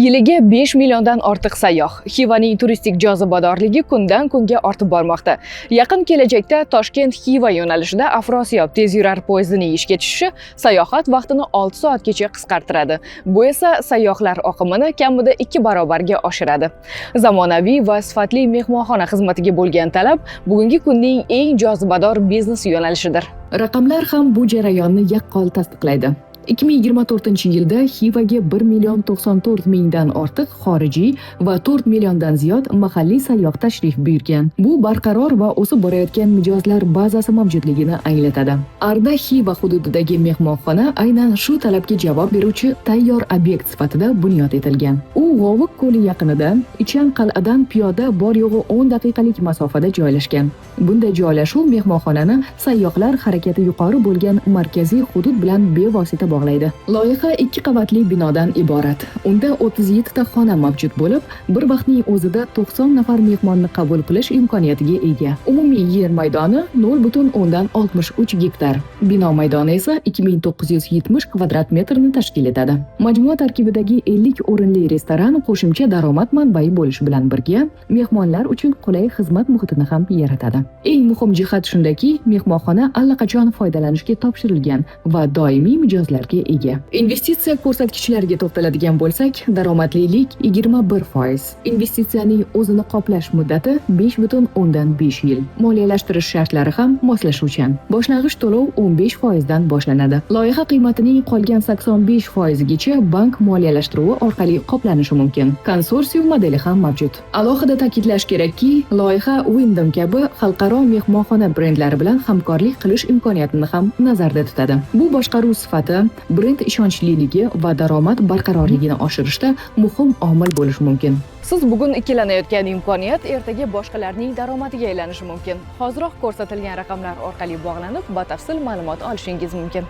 Yiliga 5 milliondan ortiq sayyoh. Xivaning turistik jozibadorligi kundan kunga ortib bormoqda. Yaqin kelajakda Toshkent-Xiva yo'nalishida Afrosiyob tezyurar poyezdining ishga tushishi sayohat vaqtini 6 soatgacha qisqartiradi. Bu esa sayyohlar oqimini kamida 2 barobarga oshiradi. Zamonaviy va sifatli mehmonxona xizmatiga bo'lgan talab bugungi kunning eng jozibador biznes yo'nalishidir. Raqamlar ham bu jarayonni yaqqol tasdiqlaydi. 2024-yilda Xivaga 1.094.000 dan ortiq xorijiy va 4 milliondan ziyod mahalliy sayyoh tashrif buyurgan. Bu barqaror va o'sib borayotgan mijozlar bazasi mavjudligini anglatadi. Arda Xiva hududidagi mehmonxona aynan shu talabga javob beruvchi tayyor obyekt sifatida bunyod etilgan. U G'ovuk ko'li yaqinida, Ichan qal'adan piyoda bor yo'g'i 10 daqiqalik masofada joylashgan. Bunday joylashuv mehmonxonani sayyohlar harakati yuqori bo'lgan markaziy hudud bilan bevosita bog'laydi. Loyiha 2 qavatli binodan iborat. Unda 37 ta xona mavjud bo'lib, bir vaqtning o'zida 90 nafar mehmonni qabul qilish imkoniyatiga ega. Umumiy yer maydoni 0.63 gektar. Bino maydoni esa 2970 kvadrat metrni tashkil etadi. Majmua tarkibidagi 50 o'rinli restoran qo'shimcha daromad manbai bo'lishi bilan birga, mehmonlar uchun qulay xizmat muhitini ham yaratadi. Eng muhim jihat shundaki, mehmonxona allaqachon foydalanishga topshirilgan va doimiy mijozlarga ega. Investitsiya ko'rsatkichlariga to'xtaladigan bo'lsak, daromadlilik 21%. Investitsiyaning o'zini qoplash muddati 5.5 yil. Moliyalashtirish shartlari ham moslashuvchan. Boshlang'ich to'lov 15% dan boshlanadi. Loyiha qiymatining qolgan 85% gacha bank moliyalashtiruvi orqali qoplanishi mumkin. Konsorsium modeli ham mavjud. Alohida ta'kidlash kerakki, loyiha Wyndham kabi xalqaro mehmonxona brendlari bilan hamkorlik qilish imkoniyatini ham nazarda tutadi. Bu boshqaruv sifati, brend ishonchliligi va daromad barqarorligini oshirishda muhim omil bo'lishi mumkin. Siz bugun ikkilanayotgan imkoniyat ertaga boshqalarning daromadiga aylanishi mumkin. Hoziroq ko'rsatilgan raqamlar orqali bog'lanib, batafsil ma'lumot olishingiz mumkin.